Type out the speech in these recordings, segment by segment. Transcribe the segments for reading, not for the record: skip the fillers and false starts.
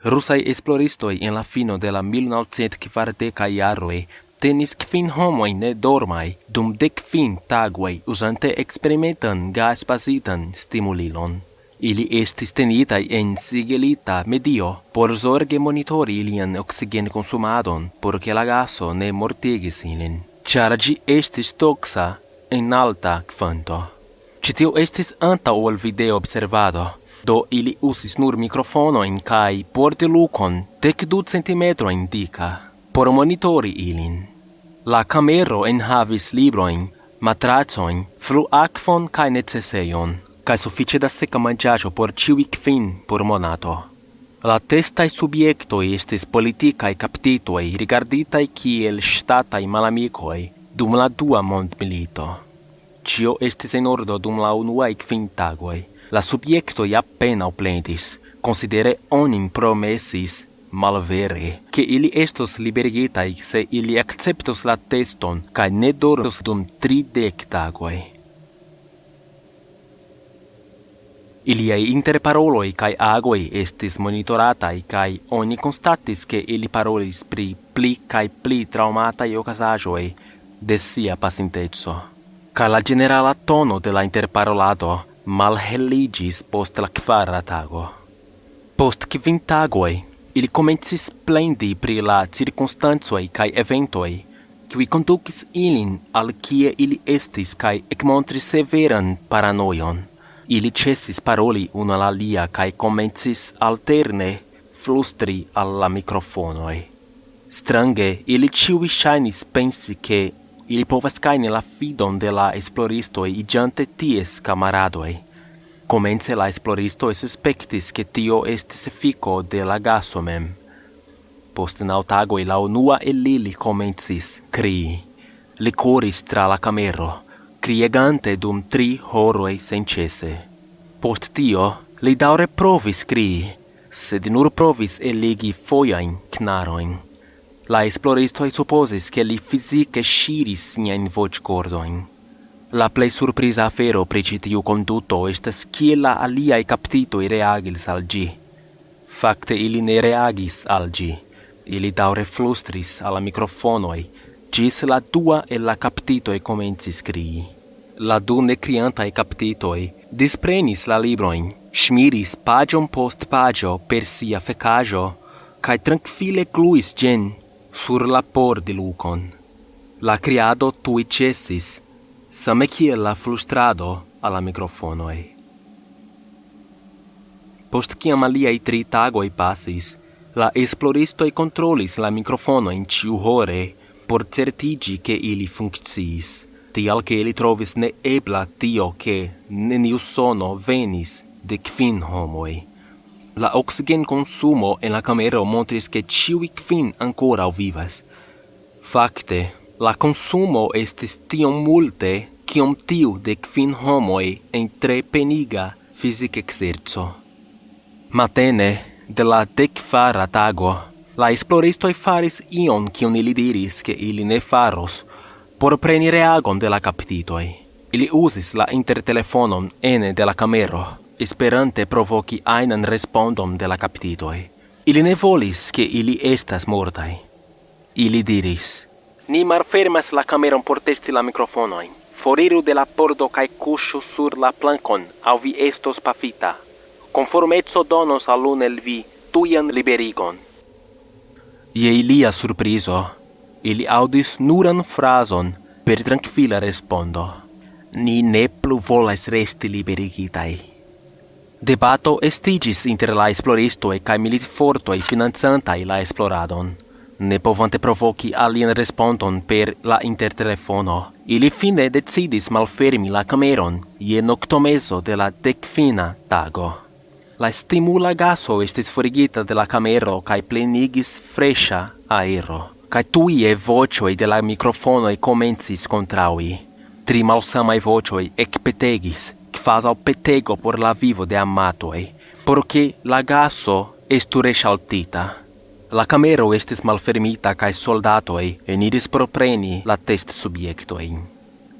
Rusaj esploristoj en la fino de la 1940-kaj jaroj tenis kvin homojn nedormaj dum 15 tagoj uzante eksperimentan gasbazitan stimulilon. Ili estis tenitaj en sigelita medio por zorge monitori ilian oksigenkonsumadon por ke la gaso ne mortigis ilin, ĉar ĝi estis toksa en alta kvanto. Ĉi tio estis antaŭ ol videoobservado, do ili usis nur mikrofonojn kaj portilukon 12 centimetrojn dika por monitori ilin. La kamero enhavis librojn, matracojn, fluakvon kaj necesejon, kaj sufiĉe da seka manĝaĵo por ĉiuj kvin por monato. La testaj subjektoj estis politikaj kaptitoj rigarditaj kiel ŝtataj malamikoj dum la dua mondmilito. Ĉio estis en ordo dum la unuaj 5 tagoj. La subjektoj apenaŭ plendis, konsidere onin promesis malvere, ke ili estos liberigitaj se ili akceptos la teston kaj ne dormos dum 30 tagoj. Iliaj interparoloj kaj agoj estis monitorataj kaj oni konstatis ke ili parolis pri pli kaj pli traŭmataj okazaĵoj de sia pasinteco. Kaj la ĝenerala tono de la interparolado malheliĝis post la 4. tago. Post 5 tagoj ili komencis plendi pri la cirkonstancoj kaj eventoj, kiuj kondukis ilin al kie ili estis kaj ekmontris severan paranojon. Ili ĉesis paroli unu al alia kaj komencis alterne flustri al la mikrofonoj. Strange, ili ĉiuj ŝajnis pensi ke ili povas gajni la fidon de la esploristoj iĝante ties kamaradoj. Komence la esploristoj suspektis ke tio estis efiko de la gaso mem. Post 9 tagoj la unua el ili komencis krii. Li kuris tra la kamero, kriegante dum 3 horoj senĉese. Post tio, li daŭre provis krii, sed nur provis eligi fojajn knarojn. La esploristoj supozis ke li fizike ŝiris siajn voĉkordojn. La plej surpriza afero pri ĉi tiu konduto estas kiel la aliaj kaptitoj reagis al ĝi. Fakte ili ne reagis al ĝi. Ili daŭre flustris al la mikrofonoj, ĝis la dua el la kaptitoj komencis krii. La 2 nekriantaj kaptitoj disprenis la librojn, ŝmiris paĝon post paĝo per sia fekaĵo kaj trankvile gluis ĝin sur la pordilukon. La kriado tuj ĉesis, same kiel la flustrado al la mikrofonoj. Post kiam aliaj 3 tagoj pasis, la esploristoj kontrolis la mikrofonojn ĉiuhore por certiĝi ke ili funkciis. Tial ke ili trovis neebla tio ke neniu sono venis de 5 homoj. La oksigenkonsumo en la kamero montris ke ĉiuj 5 ankoraŭ vivas. Fakte, la konsumo estis tiom multe, kiom tiu de 5 homoj en tre peniga fizikekzerco. Matene de la 14. tago, la esploristoj faris ion kion ili diris ke ili ne faros, por preni reagon de la kaptitoj. Ili uzis la intertelefonon ene de la kamero, esperante provoki ajnan respondon de la kaptitoj. Ili ne volis ke ili estas mortaj. Ili diris: "Ni malfermas la kameron por testi la mikrofonojn. Foriru de la pordo kaj kuŝu sur la plankon, aŭ vi estos pafita. Konformeco donos al unu el vi tujan liberigon." Je ilia surprizo, ili audis nuran frazon per trankvila respondo: "Ni ne plu volas resti liberigitaj." Debato estiĝis inter la esploristoj kaj militfortoj financantaj la esploradon. Ne povante provoki alian respondon per la intertelefono, ili fine decidis malfermi la kameron je noktomezo de la 15. tago. La stimula gaso estis forigita de la kamero kaj plenigis freŝa aero. Kaj tuje voĉoj de la mikrofonoj komencis kontraŭi. 3 malsamaj voĉoj ekpetegis, kvazaŭ petego por la vivo de amatoj, por ke la gaso estu reŝaltita. La kamero estis malfermita kaj soldatoj eniris por preni la testsubjektojn.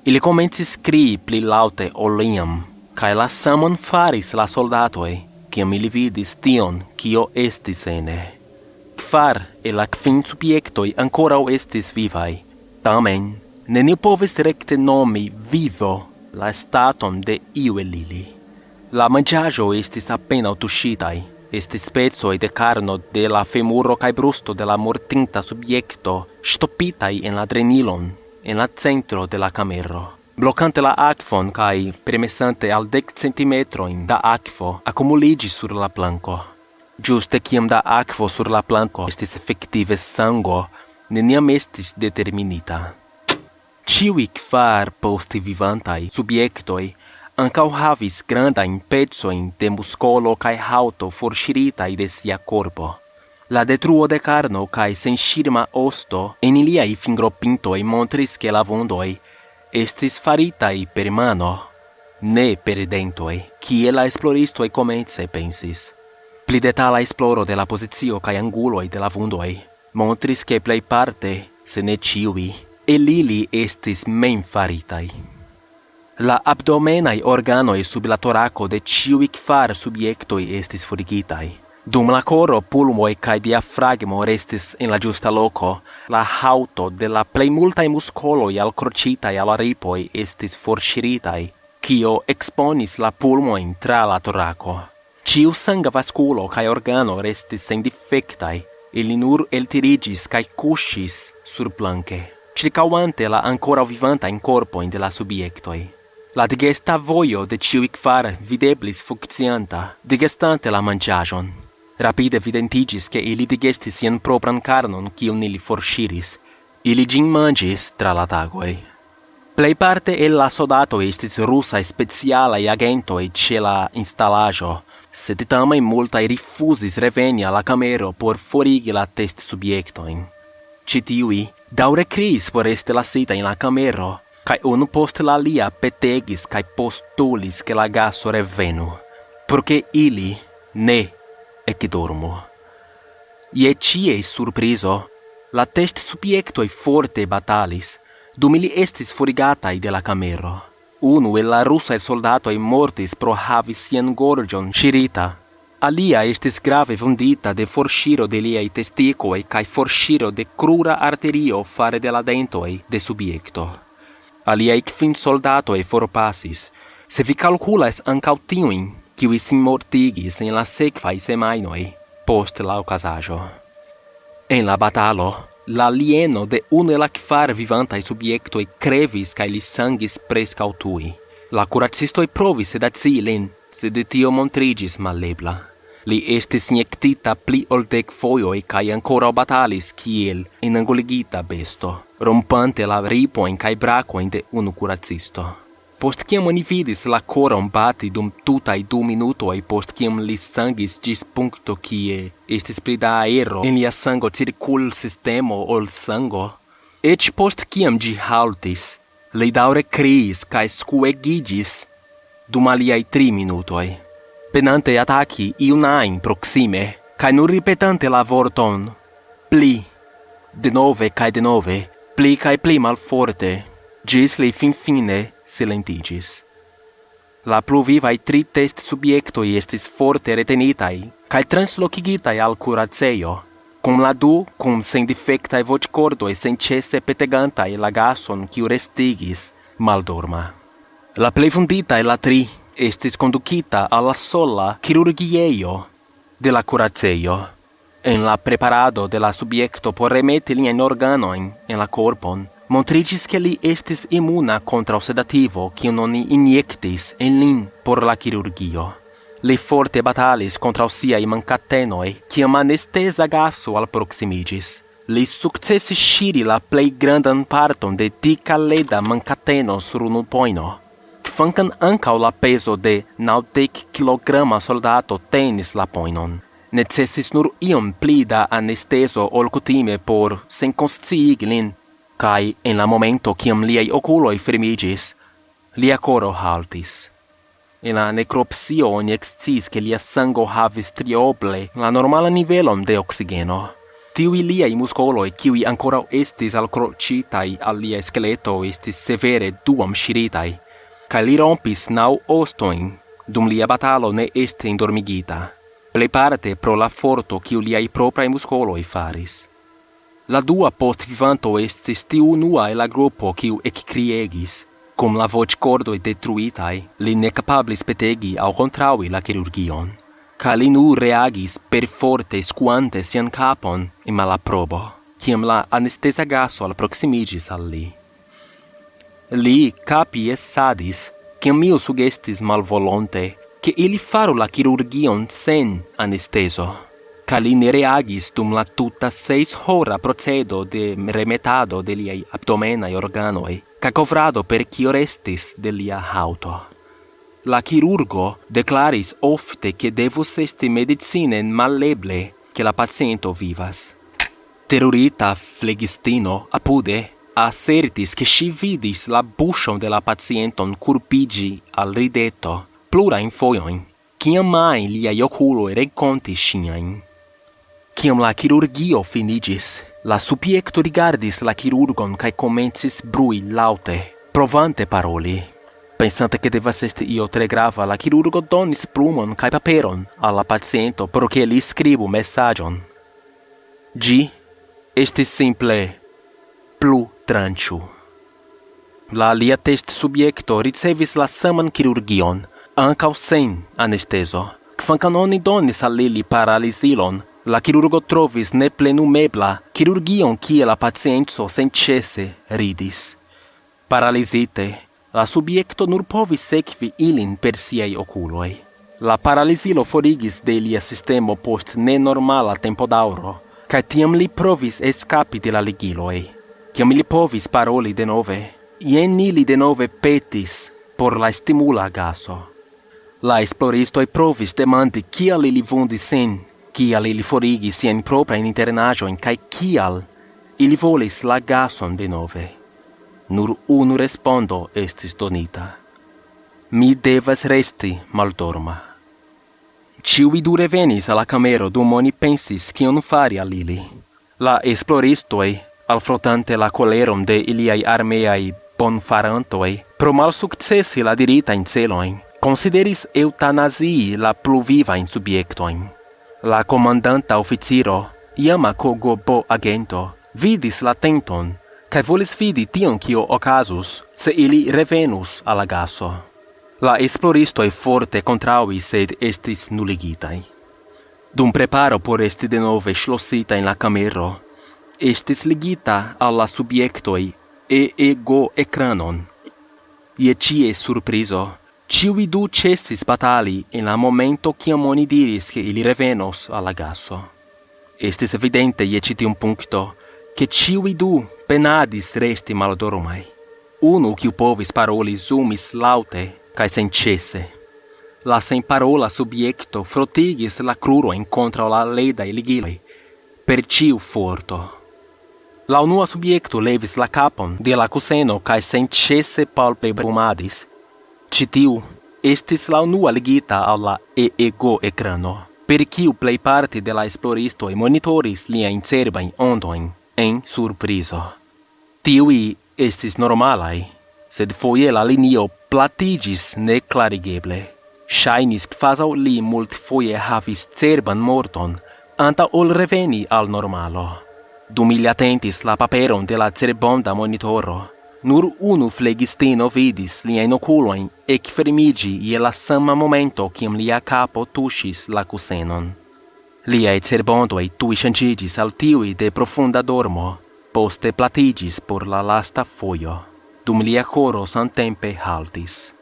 Ili komencis skrii pli laŭte ol iam, kaj la samon faris la soldatoj, ciam ili vidis tion, cio estis ene. Kvar e la kvin subjectoi ancora estis vivai. Tamen, neniu povis recte nomi vivo la staton de iu el ili. La mangiajo estis appena tuŝitaj, estis pezoj de carno de la femuro kaj brusto de la mortinta subjekto ŝtopitaj en la drenilon, en la centro de la kamero. Bloccante la akvon kaj permesante al 10 centimetrojn da akvo akumuliĝi sur la planko. Ĝuste kiam da akvo sur la planko estis efektive sango, neniam estis determinita. Ĉiuj kvar poste vivantaj subjektoj ankaŭ havis grandajn pecojn de muskolo kaj haŭto forŝiritaj de sia korpo. La detruo de karno kaj senŝirma osto en iliaj fingropintoj montris ke la vundoj estis faritaj per mano, ne per dentoj, kiel la esploristoj komence pensis. Pli detala esploro de la pozicio kaj anguloj de la vundoj montris ke plejparte, se ne ĉiuj, el ili estis memfaritaj. La abdomenaj organoj sub la torako de ĉiuj kvar subjektoj estis forigitaj. Dum la koro, pulmoj kaj diafragmo restis en la ĝusta loko, la haŭto de la plej multaj muskoloj alkroĉitaj al la ripoj estis forŝiritaj, kio eksponis la pulmojn tra la torako. Ĉiu sanga vaskulo kaj organo restis sendifektaj, ili nur eltiriĝis kaj kuŝis surplanke, ĉirkaŭante la ankoraŭ vivantajn korpojn de la subjektoj. La digesta vojo de ĉiuj kvar videblis funkcianta, digestante la manĝaĵon. Rapide evidentiĝis ke ili digestis sian propran karnon, kiun ili forŝiris. Ili ĝin manĝis tra la tagoj. Plejparte el la soldatoj estis rusaj specialaj agentoj ĉe la instalaĵo, sed tamen multaj rifuzis reveni al la kamero por forigi la testsubjektojn. Ĉi tiuj daŭre kriis por esti lasita en la kamero, kaj unu post la alia petegis kaj postulis ke la gaso revenu, por ke ili ne ekdormu. Je ĉies surprizo, la testsubjektoj forte batalis, dum ili estis forigataj de la kamero. Unu el la rusaj soldatoj mortis pro havi sian gorĝon ŝirita. Alia estis grave vundita de forŝiro de liaj testikoj kaj forŝiro de krura arterio fare de la dentoj de subjekto. Aliaj kvin soldatoj forpasis, se vi kalkulas ankaŭ tiujn, kiuj sin mortigis en la sekvaj semajnoj post la okazaĵo. En la batalo, la lieno de unu el la kvar vivantaj subjektoj krevis kaj li sangis preskaŭ tuj. La kuracistoj provis sedacii lin, sed tio montriĝis malebla. Li estis injektita pli ol 10 fojoj kaj ankoraŭ batalis kiel enanguligita besto, rompante la ripojn kaj brakojn de unu kuracisto. Post kiam oni vidis la koron bati dum tutaj 2 minutoj post kiam li sangis ĝis punkto kie estis pli da aero en lia sango cirkulsistemo ol sango, eĉ post kiam ĝi haltis, li daŭre kriis kaj skuegiĝis dum aliaj 3 minutoj, penante ataki iun ajn proksime, kaj nur ripetante la vorton pli, denove kaj denove, pli kaj pli malforte, ĝis li finfine silentiĝis. La pluvivaj 3 testsubjektoj estis forte retenitaj kaj translokigitaj al kuracejo, kun la 2 kun sendifektaj voĉkordoj senĉese petegantaj la gason kiu restigis maldorma. La plej vunditaj la 3 estis kondukita al la sola kirurgiejo de la kuracejo. En la preparado de la subjekto por remeti liajn organojn en la korpon, montriĝis ke li estis imuna kontraŭ sedativo kiun oni injektis en lin por la kirurgio. Li forte batalis kontraŭ siaj mankatenoj, kiam anesteza gaso alproksimiĝis. Li sukcesis ŝiri la plej grandan parton de dika leda mankateno sur unu pojno. Kvankam ankaŭ la pezo de 90 kilograma soldato tenis la pojnon. Necesis nur iom pli da anestezo ol kutime por senkonsciigi lin, kaj en la momento kiam liaj okuloj fermiĝis, lia koro haltis. En la nekropsio oni eksciis ke lia sango havis trioble la normalan nivelon de oksigeno. Tiuj liaj muskoloj, kiuj ankoraŭ estis alkroĉitaj al lia skeleto, estis severe duam ŝiritaj, kaj li rompis 9 ostojn dum lia batalo ne est indormigita, plejparte pro la forto kiu liaj propraj muskoloj faris. La dua postvivanto estis tiu unua el la grupo kiu ekkriegis, cum la vocordoi detruitai, li ne capablis petegi au contraui la chirurgion, ca li nur reagis per forte scuante sian capon in malaprobo, ciam la anestesa gaso al proximigis al li. Li capies sadis, ciam mio sugestis malvolonte, che ili faru la chirurgion sen anesteso, ca li ne reagis dum la tuta 6 hora procedo de remetado de liai abdomenai organoi, ca covrado per cio restis de lia hauto. La chirurgo declaris ofte che devus esti medicine malleble che la paciento vivas. Terrorita flegistino apude assertis che si vidis la buŝon de la pacienton curpigi al rideto plurajn fojoin, kiam mai liaj okuloj renkontis ŝiajn. Ciam la chirurgio finigis, la subjekto rigardis la chirurgon kaj komencis brui laŭte, provante paroli. Pensante che devas esti io tre grava, la chirurgo donis plumon kaj paperon al la paciento por ke li skribu mesaĝon. Ĝi estis simple plu tranĉu. La alia test subjekto ricevis la saman chirurgion, ankaŭ sen anestezo. Kvankam oni donis al li paralizilon, la chirurgo trovis neplenumebla chirurgion kie la paciento senĉese ridis. Paralizite, la subjekto nur povis sekvi ilin per siaj okuloj. La paralizilo forigis de lia sistemo post nenormala tempodaŭro, kaj tiam li provis eskapi de la ligiloj. Kiam li povis paroli denove, jen ili denove petis por la stimula gaso. La esploristoj provis demandi kial ili vundis sin, kial ili forigis siajn proprajn internaĵojn kaj kial ili volis la gason denove. Nur unu respondo estis donita. Mi devas resti maldorma. Ĉiuj du revenis al la kamero dum oni pensis kion fari al ili. La esploristoj, alfrotante la koleron de iliaj armeaj bonfarantoj, pro malsukcesi la diritajn celojn, consideris eutanazii la pluvivajn subjektojn. La komandanta oficiro, iama KGB agento, vidis la tenton, kaj volis vidi tion kio okazus, se ili revenus al la gaso. La esploristoj forte kontraŭis, sed estis nuligitaj. Dum preparo por esti denove ŝlosita en la kamero, estis ligita al la subjektoj EEG-ekranon. Je ĉies surprizo, ĉiuj du ĉesis batali en la momento kiam oni diris ke ili revenos al la gaso. Estis evidente je ĉi tiu punkto, che ĉiuj du penadis resti maldormaj. Unu, kiu povis paroli, zumis laŭte kaj senĉese. La senparola subjekto frotigis la krurojn kontraŭ la ledaj ligiloj per ĉiu forto. La unua subjekto levis la kapon de la kuseno kaj senĉese palpebrumadis. Ĉi tiu estis la unua ligita al la EEG-ekrano, per kiu plejparte de la esploristoj monitoris liajn cerbajn ondojn en surprizo. Tiuj estis normalaj, sed foje la linio platiĝis neklarigeble. Ŝajnis kvazaŭ li multfoje havis cerban morton antaŭ ol reveni al normalo. Dum ili atentis la paperon de la cerbonda monitoro, nur unu flegistino vidis liajn okulojn ekfermiĝi je la sama momento kiam lia kapo tuŝis la kusenon. Liaj cerbondoj tuj ŝanĝiĝis al tiuj de profunda dormo, poste platiĝis por la lasta fojo, dum lia koro samtempe haltis.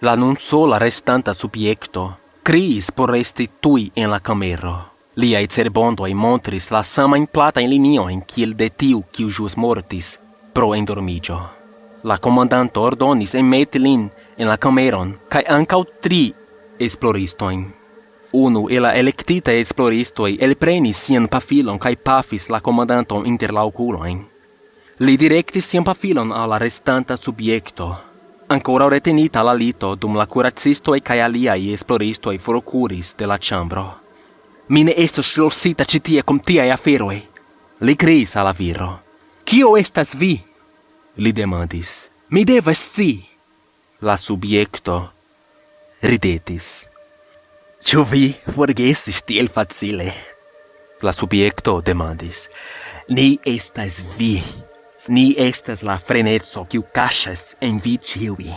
La nun sola restanta subjekto kriis por resti tuj en la kamero. Liaj cerbondoj montris la samajn platajn liniojn kiel de tiu kiu ĵus mortis pro endormiĝo. La komandanto ordonis enmeti lin en la kameron kaj ankaŭ 3 esploristojn. Unu el la elektitaj esploristoj elprenis sian pafilon kaj pafis la komandanton inter la okulojn. Li direktis sian pafilon al la restanta subjekto, ankoraŭ retenita la lito dum la kuracistoj kaj aliaj esploristoj forkuris de la ĉambro. Mi ne estos ŝlosita ĉi tie kun tiaj aferoj, li kriis al la viro. Kio estas vi? Li demandis. Mi devas scii. La subjekto ridetis. Ciu vi forgesis tiel facile? La subjecto demandis. Ni estas vi. Ni estas la frenezzo kiu caŝas en vi ĉiuj.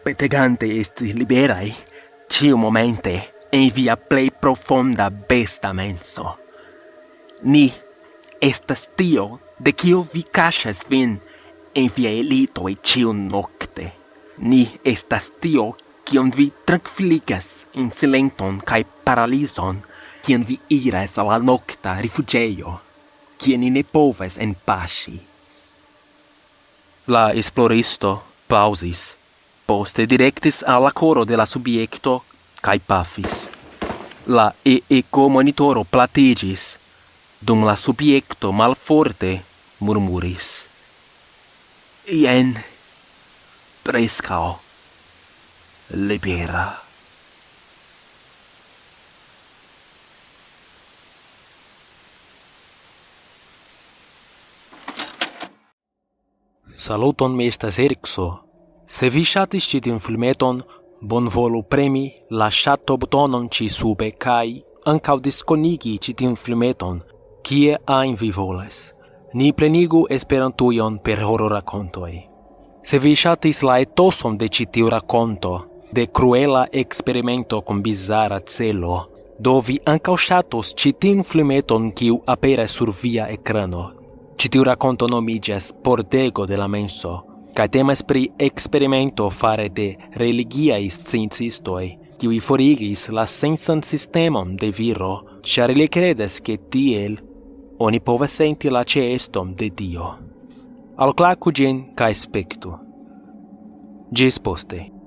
Petegante esti liberaj, ĉiu momente, en via plej profonda besta menso. Ni estas tio, de kio vi caŝas vin en via elitoj ĉiu nokte. Ni estas tio, kion vi trankviligas in silenton kaj paralizon, kien vi iras al la nokta rifuĝejo, kien ni ne povas enpaŝi. La esploristo pausis, poste direktis al la koro de la subjekto kaj pafis. La EEG-monitoro platiĝis, dum la subjekto malforte murmuris. Jen, preskaŭ libera. Saluton, mi estas Erikso. Se vi ŝatis ĉi tiun filmeton, bonvolu premi la ŝato-butonon ĉi sube kaj ankaŭ diskonigi ĉi tiun filmeton, kie ajn vi volas. Ni plenigu Esperantujon per horor-rakontoj. Se vi ŝatis la etoson de ĉi tiu rakonto, de kruela eksperimento kun bizara celo, do vi ankaŭ ŝatus ĉi tiun filmeton kiu aperas sur via ekrano. Ĉi tiu rakonto nomiĝas Pordego de la menso, kaj temas pri eksperimento fare de religiaj sciencistoj, kiuj forigis la sensan sistemon de viro, ĉar ili kredas ke tiel oni povas senti la ĉeeston de Dio. Alklaku ĝin kaj spektu. Ĝis poste.